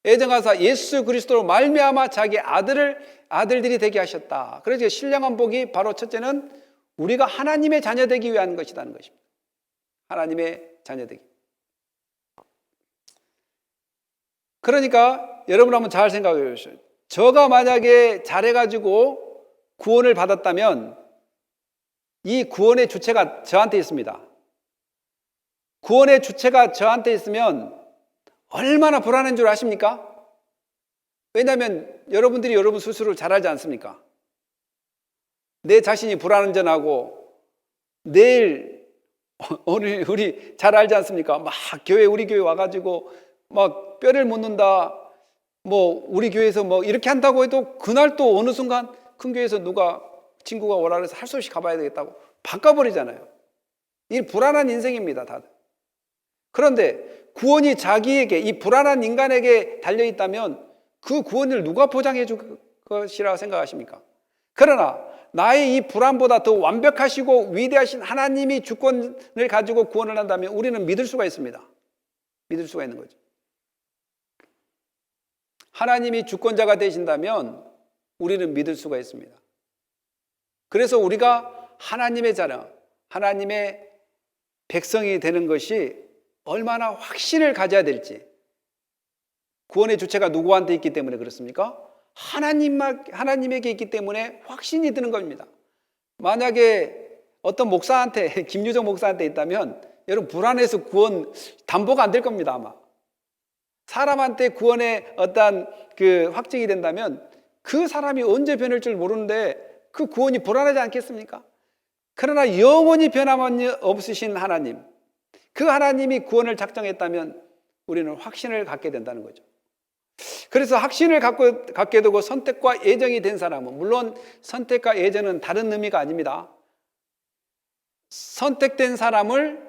예정하사 예수 그리스도로 말미암아 자기 아들들이 되게 하셨다. 그래서 신령한 복이 바로 첫째는 우리가 하나님의 자녀 되기 위한 것이라는 것입니다. 하나님의 자녀 되기. 그러니까 여러분 한번 잘 생각해 보십시오. 저가 만약에 잘해가지고 구원을 받았다면 이 구원의 주체가 저한테 있습니다. 구원의 주체가 저한테 있으면 얼마나 불안한 줄 아십니까? 왜냐하면 여러분들이 여러분 스스로를 잘 알지 않습니까? 내 자신이 불안전하고 내일 오늘 우리 잘 알지 않습니까? 막 우리 교회 와가지고 막 뼈를 묻는다, 뭐 우리 교회에서 뭐 이렇게 한다고 해도 그날 또 어느 순간 큰 교회에서 누가 친구가 오라 그래서 할 수 없이 가봐야 되겠다고 바꿔버리잖아요. 이 불안한 인생입니다, 다들. 그런데 구원이 자기에게, 이 불안한 인간에게 달려있다면 그 구원을 누가 보장해 줄 것이라고 생각하십니까? 그러나 나의 이 불안보다 더 완벽하시고 위대하신 하나님이 주권을 가지고 구원을 한다면 우리는 믿을 수가 있습니다. 믿을 수가 있는 거죠. 하나님이 주권자가 되신다면 우리는 믿을 수가 있습니다. 그래서 우리가 하나님의 자녀, 하나님의 백성이 되는 것이 얼마나 확신을 가져야 될지. 구원의 주체가 누구한테 있기 때문에 그렇습니까? 하나님에게 있기 때문에 확신이 드는 겁니다. 만약에 어떤 목사한테, 김유정 목사한테 있다면 여러분 불안해서 구원 담보가 안 될 겁니다, 아마. 사람한테 구원의 어떤 그 확증이 된다면 그 사람이 언제 변할 줄 모르는데 그 구원이 불안하지 않겠습니까? 그러나 영원히 변함없으신 하나님, 그 하나님이 구원을 작정했다면 우리는 확신을 갖게 된다는 거죠. 그래서 확신을 갖게 되고 선택과 예정이 된 사람은, 물론 선택과 예정은 다른 의미가 아닙니다. 선택된 사람을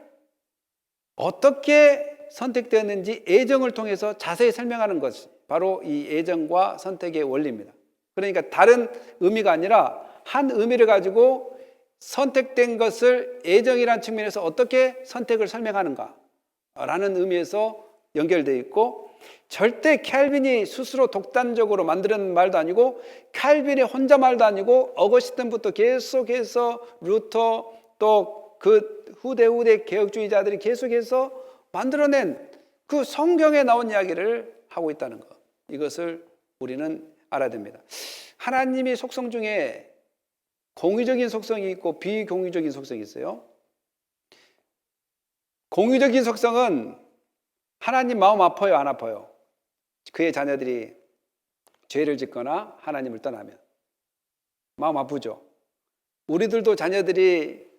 어떻게 선택되었는지 예정을 통해서 자세히 설명하는 것, 바로 이 예정과 선택의 원리입니다. 그러니까 다른 의미가 아니라 한 의미를 가지고 선택된 것을 예정이라는 측면에서 어떻게 선택을 설명하는가라는 의미에서 연결되어 있고, 절대 칼빈이 스스로 독단적으로 만드는 말도 아니고 칼빈이 혼자 말도 아니고 어거스틴부터 계속해서 루터 또 그 후대 개혁주의자들이 계속해서 만들어낸 그 성경에 나온 이야기를 하고 있다는 것, 이것을 우리는 알아야 됩니다. 하나님의 속성 중에 공의적인 속성이 있고 비공의적인 속성이 있어요. 공의적인 속성은 하나님 마음 아파요, 안 아파요? 그의 자녀들이 죄를 짓거나 하나님을 떠나면 마음 아프죠. 우리들도 자녀들이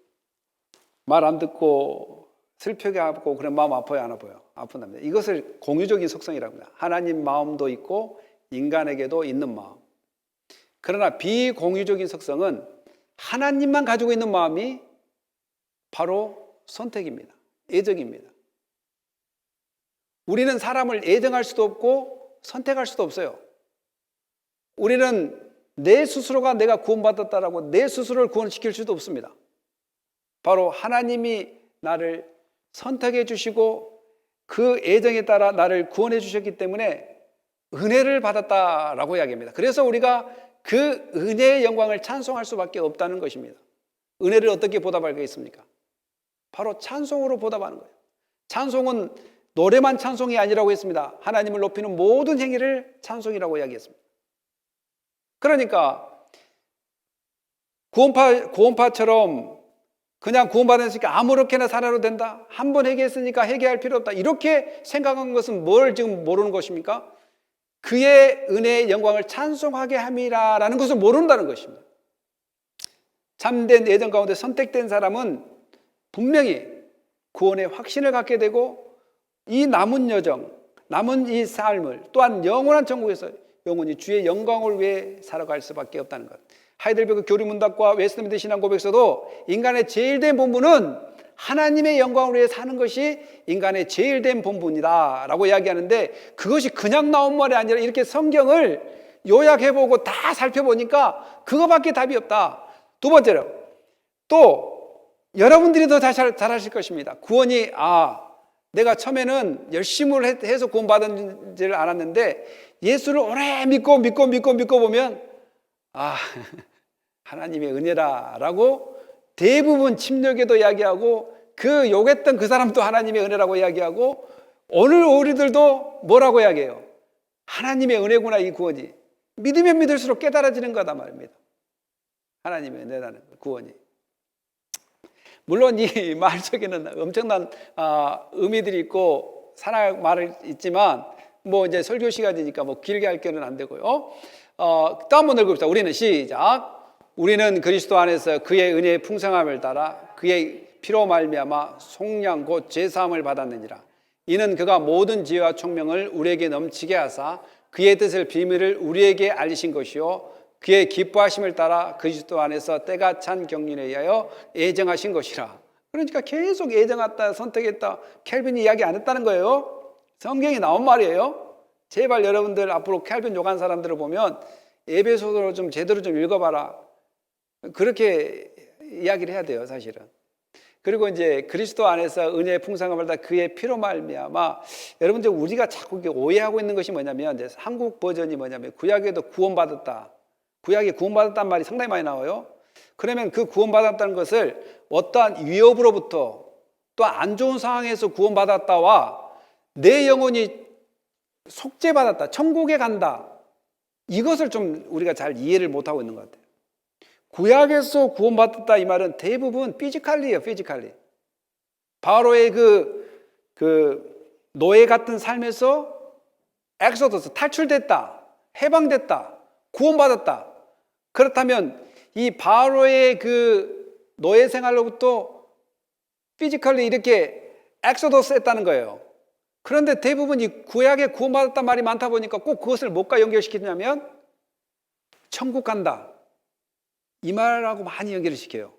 말 안 듣고 슬프게 하고 그런 마음 아파요, 안 아파요? 아픈답니다. 이것을 공유적인 속성이라고 합니다. 하나님 마음도 있고 인간에게도 있는 마음. 그러나 비공유적인 속성은 하나님만 가지고 있는 마음이 바로 선택입니다. 예정입니다. 우리는 사람을 애정할 수도 없고 선택할 수도 없어요. 우리는 내 스스로가 내가 구원받았다라고 내 스스로를 구원시킬 수도 없습니다. 바로 하나님이 나를 선택해 주시고 그 애정에 따라 나를 구원해 주셨기 때문에 은혜를 받았다라고 이야기합니다. 그래서 우리가 그 은혜의 영광을 찬송할 수밖에 없다는 것입니다. 은혜를 어떻게 보답하겠습니까? 바로 찬송으로 보답하는 거예요. 찬송은 노래만 찬송이 아니라고 했습니다. 하나님을 높이는 모든 행위를 찬송이라고 이야기했습니다. 그러니까 구원파처럼 그냥 구원받았으니까 아무렇게나 살아도 된다. 한 번 회개했으니까 회개할 필요 없다. 이렇게 생각한 것은 뭘 지금 모르는 것입니까? 그의 은혜의 영광을 찬송하게 함이라는 것을 모른다는 것입니다. 참된 애정 가운데 선택된 사람은 분명히 구원의 확신을 갖게 되고 이 남은 여정, 남은 이 삶을 또한 영원한 천국에서 영원히 주의 영광을 위해 살아갈 수밖에 없다는 것. 하이델베르크 교리문답과 웨스트민스터 신앙고백서도 인간의 제일된 본분은 하나님의 영광을 위해 사는 것이 인간의 제일된 본분이다 라고 이야기하는데, 그것이 그냥 나온 말이 아니라 이렇게 성경을 요약해보고 다 살펴보니까 그거밖에 답이 없다. 두 번째로, 또 여러분들이 더 잘 하실 것입니다. 구원이 내가 처음에는 열심히 해서 구원받은 줄 알았는데 예수를 오래 믿고 보면 하나님의 은혜라라고 대부분 침략에도 이야기하고, 그 욕했던 그 사람도 하나님의 은혜라고 이야기하고, 오늘 우리들도 뭐라고 이야기해요? 하나님의 은혜구나. 이 구원이 믿으면 믿을수록 깨달아지는 거다 말입니다. 하나님의 은혜라는 구원이. 물론 이 말 속에는 엄청난 의미들이 있고 산악 말을 있지만 이제 설교 시간이니까 길게 할 게는 안 되고요. 또 한번 읽읍시다. 우리는 시작. 우리는 그리스도 안에서 그의 은혜의 풍성함을 따라 그의 피로 말미암아 속량 곧 죄사함을 받았느니라. 이는 그가 모든 지혜와 총명을 우리에게 넘치게 하사 그의 뜻을 비밀을 우리에게 알리신 것이요 그의 기뻐하심을 따라 그리스도 안에서 때가 찬 경륜에 의하여 애정하신 것이라. 그러니까 계속 애정했다, 선택했다, 켈빈이 이야기 안 했다는 거예요. 성경이 나온 말이에요. 제발 여러분들 앞으로 켈빈 욕한 사람들을 보면 에베소서를 좀 제대로 좀 읽어봐라, 그렇게 이야기를 해야 돼요, 사실은. 그리고 이제 그리스도 안에서 은혜의 풍성함을 다 그의 피로 말미암아, 여러분들 우리가 자꾸 오해하고 있는 것이 뭐냐면, 이제 한국 버전이 뭐냐면 구약에도 구원받았다, 구약에 구원받았다는 말이 상당히 많이 나와요. 그러면 그 구원받았다는 것을 어떠한 위협으로부터 또 안 좋은 상황에서 구원받았다와 내 영혼이 속죄받았다, 천국에 간다, 이것을 좀 우리가 잘 이해를 못하고 있는 것 같아요. 구약에서 구원받았다 이 말은 대부분 피지컬리예요. 피지컬리. 바로의 그 노예 같은 삶에서 엑소더스, 탈출됐다, 해방됐다, 구원받았다. 그렇다면 이 바로의 그 노예 생활로부터 피지컬리 이렇게 엑소더스 했다는 거예요. 그런데 대부분 이 구약에 구원받았단 말이 많다 보니까 꼭 그것을 뭐가 연결시키냐면 천국 간다, 이 말하고 많이 연결을 시켜요.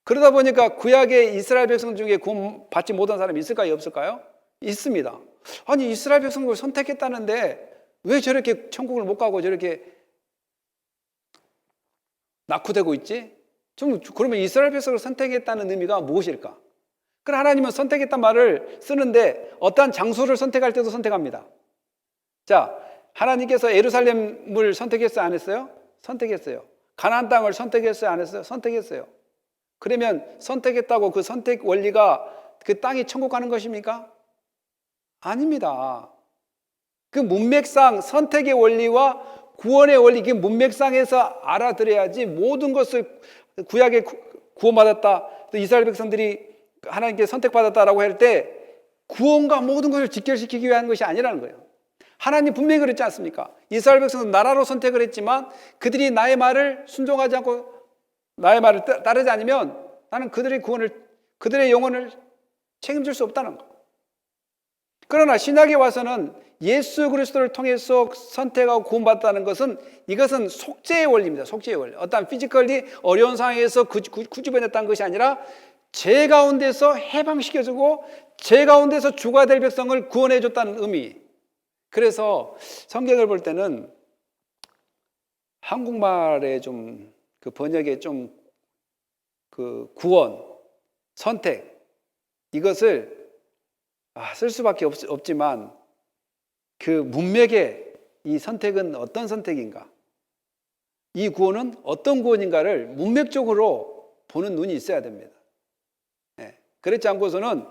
그러다 보니까 구약의 이스라엘 백성 중에 구원 받지 못한 사람이 있을까요, 없을까요? 있습니다. 아니, 이스라엘 백성을 선택했다는데 왜 저렇게 천국을 못 가고 저렇게 낙후되고 있지? 그러면 이스라엘 백성을 선택했다는 의미가 무엇일까? 그럼 하나님은 선택했단 말을 쓰는데 어떠한 장소를 선택할 때도 선택합니다. 자, 하나님께서 예루살렘을 선택했어요, 안 했어요? 선택했어요. 가나안 땅을 선택했어요, 안 했어요? 선택했어요. 그러면 선택했다고 그 선택 원리가 그 땅이 천국 가는 것입니까? 아닙니다. 그 문맥상 선택의 원리와 구원의 원리, 그 문맥상에서 알아들어야지 모든 것을 구약에 구원받았다, 또 이스라엘 백성들이 하나님께 선택받았다라고 할 때 구원과 모든 것을 직결시키기 위한 것이 아니라는 거예요. 하나님 분명히 그랬지 않습니까? 이스라엘 백성은 나라로 선택을 했지만 그들이 나의 말을 순종하지 않고 나의 말을 따르지 않으면 나는 그들의 구원을, 그들의 영혼을 책임질 수 없다는 거. 그러나 신약에 와서는 예수 그리스도를 통해서 선택하고 구원받았다는 것은, 이것은 속죄의 원리입니다. 속죄의 원리. 어떤 피지컬리 어려운 상황에서 구집어냈다는 것이 아니라 죄 가운데서 해방시켜주고 죄 가운데서 주가 될 백성을 구원해 줬다는 의미. 그래서 성경을 볼 때는 한국말의 좀 그 번역의 좀 그 구원, 선택, 이것을 쓸 수밖에 없지만 그 문맥의 이 선택은 어떤 선택인가, 이 구원은 어떤 구원인가를 문맥적으로 보는 눈이 있어야 됩니다. 그렇지 않고서는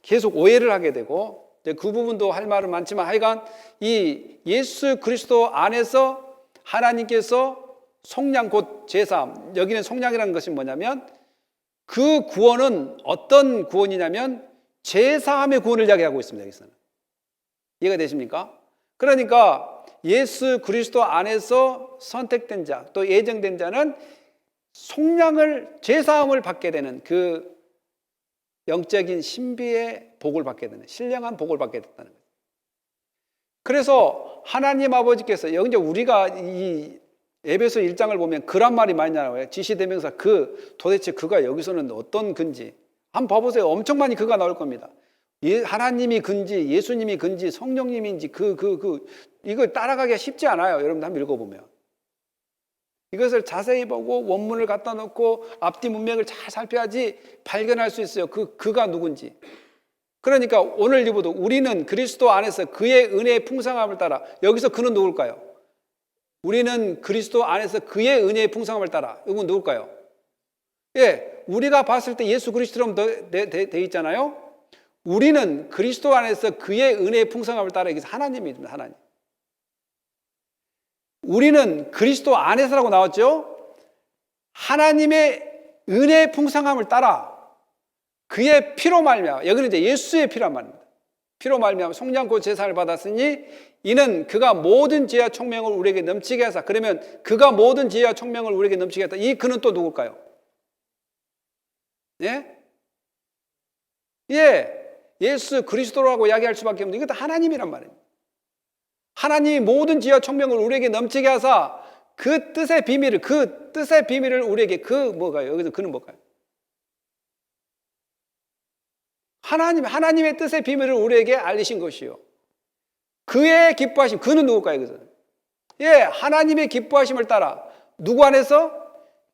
계속 오해를 하게 되고, 그 부분도 할 말은 많지만 하여간 이 예수 그리스도 안에서 하나님께서 속량 곧 제사함, 여기는 속량이라는 것이 뭐냐면 그 구원은 어떤 구원이냐면 제사함의 구원을 이야기하고 있습니다. 여기서는 이해가 되십니까? 그러니까 예수 그리스도 안에서 선택된 자, 또 예정된 자는 속량을, 제사함을 받게 되는 그 영적인 신비의 복을 받게 되는, 신령한 복을 받게 됐다는 거예요. 그래서 하나님 아버지께서, 여기 이제 우리가 이 에베소 1장을 보면 그란 말이 많이 나와요. 지시대명사 그, 도대체 그가 여기서는 어떤 근지, 한번 봐보세요. 엄청 많이 그가 나올 겁니다. 하나님이 근지, 예수님이 근지, 성령님인지 이거 따라가기가 쉽지 않아요. 여러분 한번 읽어보면 이것을 자세히 보고 원문을 갖다 놓고 앞뒤 문맥을 잘 살펴야지 발견할 수 있어요. 그가 누군지. 그러니까 오늘 리브도 우리는 그리스도 안에서 그의 은혜의 풍성함을 따라, 여기서 그는 누굴까요? 우리는 그리스도 안에서 그의 은혜의 풍성함을 따라, 이건 누굴까요? 우리가 봤을 때 예수 그리스도처럼 돼 있잖아요. 우리는 그리스도 안에서 그의 은혜의 풍성함을 따라, 여기서 하나님입니다. 하나님. 우리는 그리스도 안에서라고 나왔죠. 하나님의 은혜의 풍성함을 따라 그의 피로 말미암아, 여기는 이제 예수의 피란 말입니다. 피로 말미암아 속량 곧 제사를 받았으니 이는 그가 모든 지혜와 총명을 우리에게 넘치게 하사. 그러면 그가 모든 지혜와 총명을 우리에게 넘치게 했다. 이 그는 또 누굴까요? 예수 그리스도라고 이야기할 수밖에 없는데 이것도 하나님이란 말입니다. 하나님이 모든 지혜와 총명을 우리에게 넘치게 하사 그 뜻의 비밀을 우리에게, 뭐가요? 여기서 그는 뭘까요? 하나님의 뜻의 비밀을 우리에게 알리신 것이요. 그의 기뻐하심, 그는 누굴까요? 하나님의 기뻐하심을 따라 누구 안에서?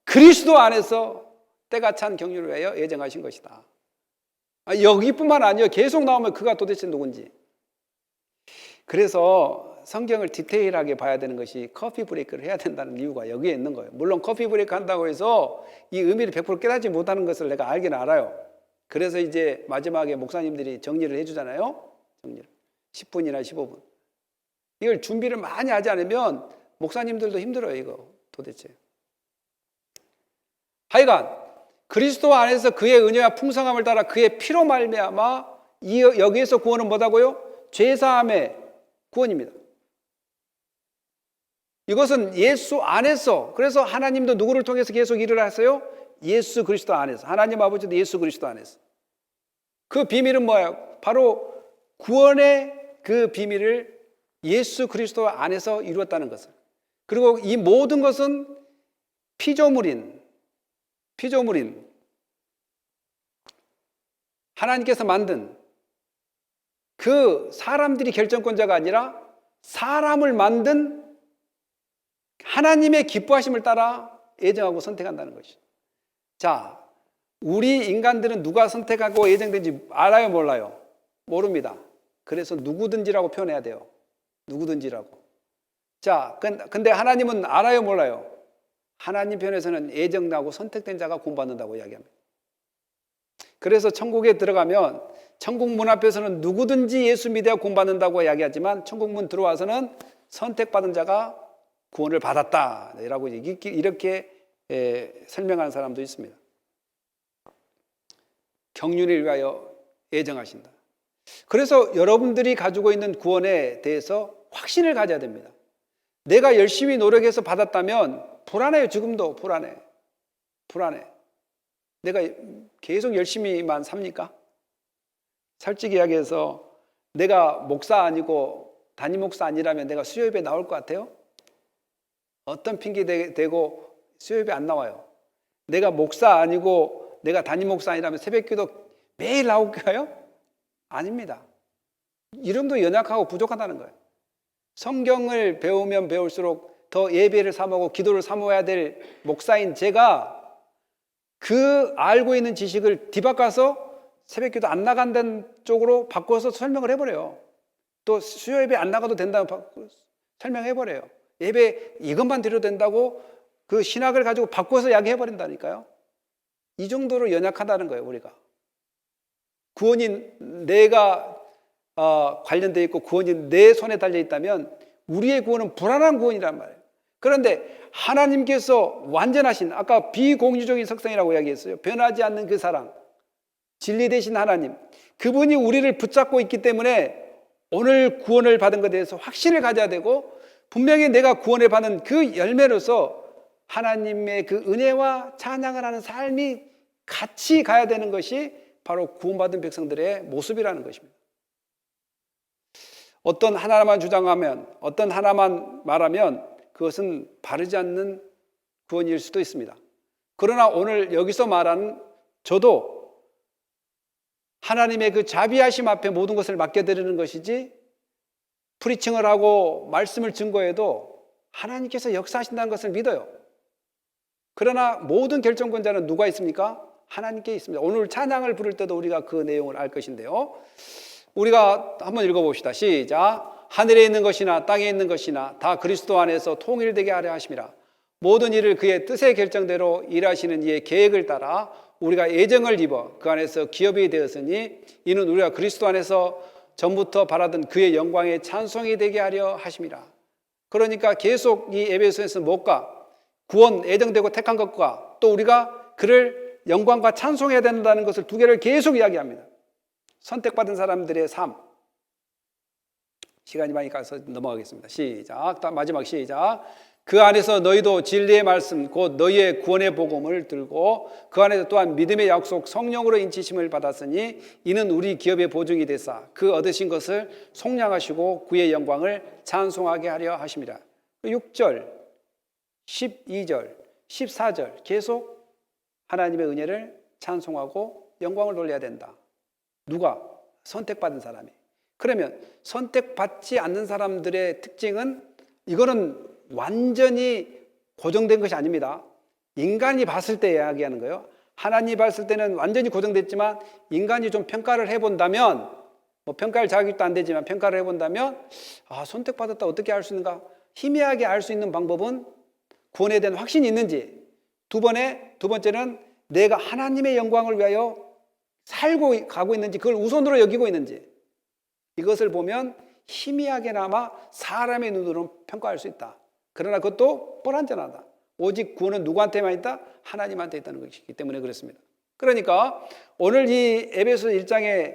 그리스도 안에서 때가 찬 경륜을 위하여 예정하신 것이다. 여기뿐만 아니요, 계속 나오면 그가 도대체 누군지. 그래서 성경을 디테일하게 봐야 되는 것이 커피 브레이크를 해야 된다는 이유가 여기에 있는 거예요. 물론 커피 브레이크 한다고 해서 이 의미를 100% 깨닫지 못하는 것을 내가 알긴 알아요. 그래서 이제 마지막에 목사님들이 정리를 해주잖아요. 정리를 10분이나 15분. 이걸 준비를 많이 하지 않으면 목사님들도 힘들어요. 이거 도대체. 하여간 그리스도 안에서 그의 은혜와 풍성함을 따라 그의 피로 말미암아, 여기에서 구원은 뭐다고요? 죄사함의 구원입니다. 이것은 예수 안에서, 그래서 하나님도 누구를 통해서 계속 일을 하세요? 예수 그리스도 안에서. 하나님 아버지도 예수 그리스도 안에서. 그 비밀은 뭐예요? 바로 구원의 그 비밀을 예수 그리스도 안에서 이루었다는 것을. 그리고 이 모든 것은 피조물인 하나님께서 만든 그 사람들이 결정권자가 아니라 사람을 만든 하나님의 기뻐하심을 따라 예정하고 선택한다는 것이죠. 자, 우리 인간들은 누가 선택하고 예정된지 알아요, 몰라요? 모릅니다. 그래서 누구든지라고 표현해야 돼요. 누구든지라고. 자, 근데 하나님은 알아요, 몰라요? 하나님 편에서는 예정나고 선택된 자가 구원받는다고 이야기합니다. 그래서 천국에 들어가면 천국 문 앞에서는 누구든지 예수 믿어야 구원받는다고 이야기하지만 천국 문 들어와서는 선택받은 자가 구원을 받았다라고 이렇게 설명하는 사람도 있습니다. 경륜을 위하여 예정하신다. 그래서 여러분들이 가지고 있는 구원에 대해서 확신을 가져야 됩니다. 내가 열심히 노력해서 받았다면 불안해요. 지금도 불안해. 내가 계속 열심히만 삽니까? 솔직히 이야기해서 내가 목사 아니고 담임 목사 아니라면 내가 수요예배 나올 것 같아요? 어떤 핑계 대고 수요예배 안 나와요. 내가 목사 아니고 내가 담임 목사이라면 새벽기도 매일 나올까요? 아닙니다. 이름도 연약하고 부족하다는 거예요. 성경을 배우면 배울수록 더 예배를 사모하고 기도를 사모해야 될 목사인 제가 그 알고 있는 지식을 뒤바꿔서 새벽기도 안 나간다는 쪽으로 바꿔서 설명을 해버려요. 또 수요 예배 안 나가도 된다고 설명해버려요. 예배 이것만 드려도 된다고 그 신학을 가지고 바꿔서 이야기해버린다니까요. 이 정도로 연약하다는 거예요, 우리가. 구원이 내가 관련되어 있고 구원이 내 손에 달려 있다면 우리의 구원은 불안한 구원이란 말이에요. 그런데 하나님께서 완전하신, 아까 비공유적인 석성이라고 이야기했어요. 변하지 않는 그 사랑, 진리 되신 하나님, 그분이 우리를 붙잡고 있기 때문에 오늘 구원을 받은 것에 대해서 확신을 가져야 되고, 분명히 내가 구원을 받은 그 열매로서 하나님의 그 은혜와 찬양을 하는 삶이 같이 가야 되는 것이 바로 구원받은 백성들의 모습이라는 것입니다. 어떤 하나만 주장하면, 어떤 하나만 말하면 그것은 바르지 않는 구원일 수도 있습니다. 그러나 오늘 여기서 말하는 저도 하나님의 그 자비하심 앞에 모든 것을 맡겨드리는 것이지, 프리칭을 하고 말씀을 증거해도 하나님께서 역사하신다는 것을 믿어요. 그러나 모든 결정권자는 누가 있습니까? 하나님께 있습니다. 오늘 찬양을 부를 때도 우리가 그 내용을 알 것인데요. 우리가 한번 읽어봅시다. 시작. 하늘에 있는 것이나 땅에 있는 것이나 다 그리스도 안에서 통일되게 하려 하심이라. 모든 일을 그의 뜻의 결정대로 일하시는 이의 계획을 따라 우리가 예정을 입어 그 안에서 기업이 되었으니 이는 우리가 그리스도 안에서 전부터 바라던 그의 영광의 찬송이 되게 하려 하심이라. 그러니까 계속 이 에베소에서 무엇과 구원 예정되고 택한 것과 또 우리가 그를 영광과 찬송해야 된다는 것을 두 개를 계속 이야기합니다. 선택받은 사람들의 삶. 시간이 많이 가서 넘어가겠습니다. 시작. 마지막 시작. 그 안에서 너희도 진리의 말씀 곧 너희의 구원의 복음을 들고 그 안에서 또한 믿음의 약속 성령으로 인치심을 받았으니 이는 우리 기업의 보증이 되사 그 얻으신 것을 속량하시고 그의 영광을 찬송하게 하려 하심이라. 6절, 12절, 14절 계속 하나님의 은혜를 찬송하고 영광을 돌려야 된다. 누가? 선택받은 사람이. 그러면 선택받지 않는 사람들의 특징은, 이거는 완전히 고정된 것이 아닙니다. 인간이 봤을 때 이야기하는 거예요. 하나님이 봤을 때는 완전히 고정됐지만 인간이 좀 평가를 해본다면, 평가할 자격도 안 되지만 평가를 해본다면, 선택받았다 어떻게 알 수 있는가? 희미하게 알 수 있는 방법은 구원에 대한 확신이 있는지, 두 번째는 내가 하나님의 영광을 위하여 살고 가고 있는지, 그걸 우선으로 여기고 있는지, 이것을 보면 희미하게나마 사람의 눈으로는 평가할 수 있다. 그러나 그것도 불완전하다. 오직 구원은 누구한테만 있다? 하나님한테 있다는 것이기 때문에 그렇습니다. 그러니까 오늘 이 에베소 1장에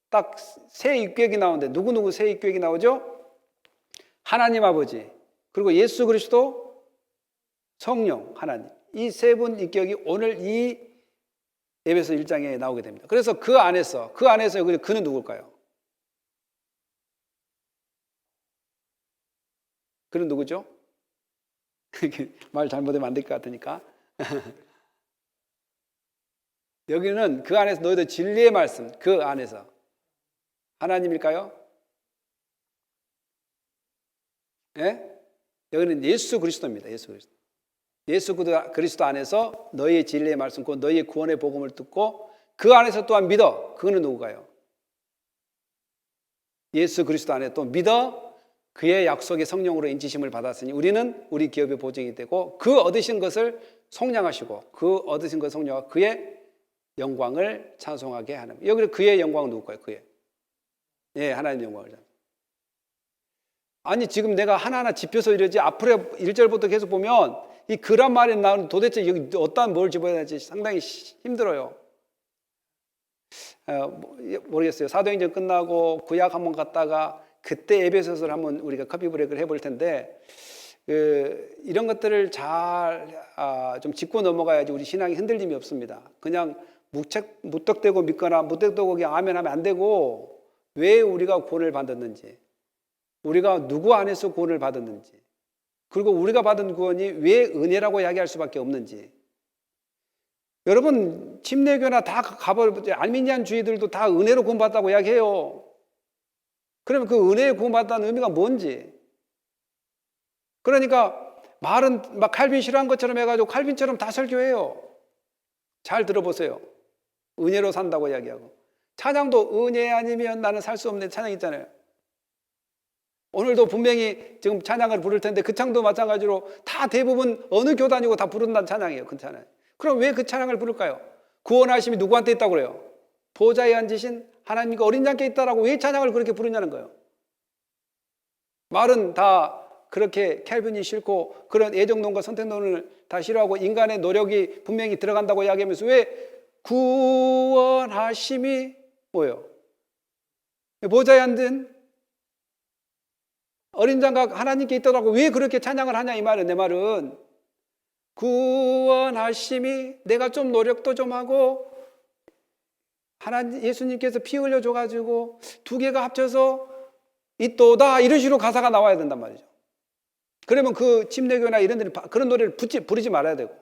딱 세 입격이 나오는데, 누구 세 입격이 나오죠? 하나님 아버지, 그리고 예수 그리스도, 성령, 하나님. 이 세 분 입격이 오늘 이 에베소 1장에 나오게 됩니다. 그래서 그 안에서 그는 누굴까요? 그는 누구죠? 말 잘못하면 안 될 것 같으니까. 여기는 그 안에서 너희들 진리의 말씀, 그 안에서 하나님일까요? 예? 여기는 예수 그리스도입니다. 예수 그리스도. 예수 그리스도 안에서 너희의 진리의 말씀, 곧 너희의 구원의 복음을 듣고 그 안에서 또한 믿어. 그거는 누구가요? 예수 그리스도 안에 또 믿어 그의 약속의 성령으로 인치심을 받았으니 우리는 우리 기업의 보증이 되고 그 얻으신 것을 속량하시고 그 얻으신 것 성령과 그의 영광을 찬송하게 하는. 여기 그의 영광은 누굴까요? 그의. 예, 하나님의 영광을. 아니 지금 내가 하나하나 짚어서 이러지 앞으로 1절부터 계속 보면 이 그란 말이 나오는 도대체 여기 어떤 뭘 집어야 될지 상당히 힘들어요. 모르겠어요. 사도행전 끝나고 구약 한번 갔다가 그때 에베소서를 한번 우리가 커피 브레이크를 해볼 텐데 이런 것들을 잘 좀 짚고 넘어가야지 우리 신앙이 흔들림이 없습니다. 그냥 무턱대고 믿거나 무턱대고 그냥 아멘하면 안 되고 왜 우리가 구원을 받았는지, 우리가 누구 안에서 구원을 받았는지, 그리고 우리가 받은 구원이 왜 은혜라고 이야기할 수밖에 없는지, 여러분 침례교나 다 가버리지 알미니안주의들도 다 은혜로 구원받았다고 이야기해요. 그러면 그 은혜에 구원받았다는 의미가 뭔지. 그러니까 말은 막 칼빈 싫어한 것처럼 해가지고 칼빈처럼 다 설교해요. 잘 들어보세요. 은혜로 산다고 이야기하고. 찬양도 은혜 아니면 나는 살 수 없는 찬양 있잖아요. 오늘도 분명히 지금 찬양을 부를 텐데 그 창도 마찬가지로 다 대부분 어느 교단이고 다 부른다는 찬양이에요. 그 찬양. 그럼 왜 그 찬양을 부를까요? 구원하심이 누구한테 있다고 그래요? 보좌에 앉으신 하나님과 어린 양께 있다라고 왜 찬양을 그렇게 부르냐는 거예요. 말은 다 그렇게 캘빈이 싫고 그런 애정론과 선택론을 다 싫어하고 인간의 노력이 분명히 들어간다고 이야기하면서 왜 구원하심이 뭐예요? 보좌에 앉은 어린 장가 하나님께 있더라고 왜 그렇게 찬양을 하냐 이 말은 내 말은 구원하심이 내가 좀 노력도 좀 하고 하나님 예수님께서 피 흘려줘가지고 두 개가 합쳐서 있도다 이런 식으로 가사가 나와야 된단 말이죠. 그러면 그 침례교나 이런 데는 그런 노래를 부르지 말아야 되고.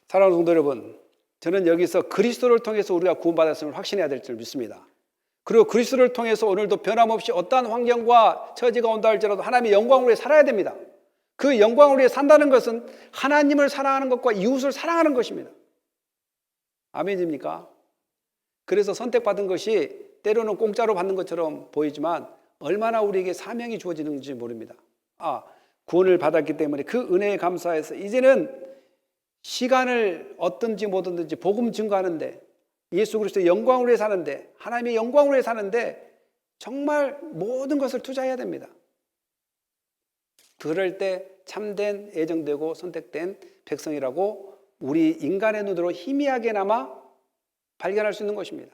사랑하는 성도 여러분, 저는 여기서 그리스도를 통해서 우리가 구원받았음을 확신해야 될 줄 믿습니다. 그리고 그리스도를 통해서 오늘도 변함없이 어떠한 환경과 처지가 온다 할지라도 하나님의 영광을 위해 살아야 됩니다. 그 영광을 위해 산다는 것은 하나님을 사랑하는 것과 이웃을 사랑하는 것입니다. 아멘입니까? 그래서 선택받은 것이 때로는 공짜로 받는 것처럼 보이지만 얼마나 우리에게 사명이 주어지는지 모릅니다. 구원을 받았기 때문에 그 은혜에 감사해서 이제는 시간을 얻든지 못 얻든지 복음 증거하는데 예수 그리스도의 영광을 위해 사는데 하나님의 영광을 위해 사는데 정말 모든 것을 투자해야 됩니다. 그럴 때 참된 애정되고 선택된 백성이라고 우리 인간의 눈으로 희미하게나마 발견할 수 있는 것입니다.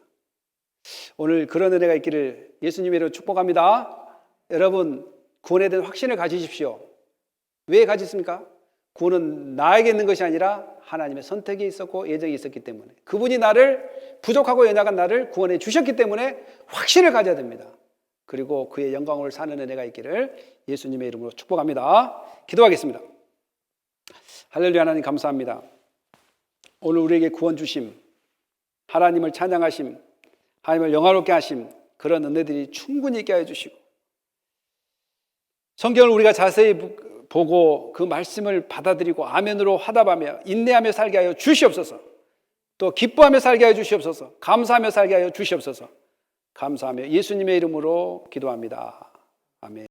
오늘 그런 은혜가 있기를 예수님의 이름으로 축복합니다. 여러분 구원에 대한 확신을 가지십시오. 왜 가지십니까? 구원은 나에게 있는 것이 아니라 하나님의 선택이 있었고 예정이 있었기 때문에 그분이 나를 부족하고 연약한 나를 구원해 주셨기 때문에 확신을 가져야 됩니다. 그리고 그의 영광을 사는 은혜가 있기를 예수님의 이름으로 축복합니다. 기도하겠습니다. 할렐루야. 하나님 감사합니다. 오늘 우리에게 구원 주심, 하나님을 찬양하심, 하나님을 영화롭게 하심 그런 은혜들이 충분히 있게 해주시고 성경을 우리가 자세히 보고 그 말씀을 받아들이고 아멘으로 화답하며 인내하며 살게 하여 주시옵소서. 또 기뻐하며 살게 하여 주시옵소서. 감사하며 살게 하여 주시옵소서. 감사하며 예수님의 이름으로 기도합니다. 아멘.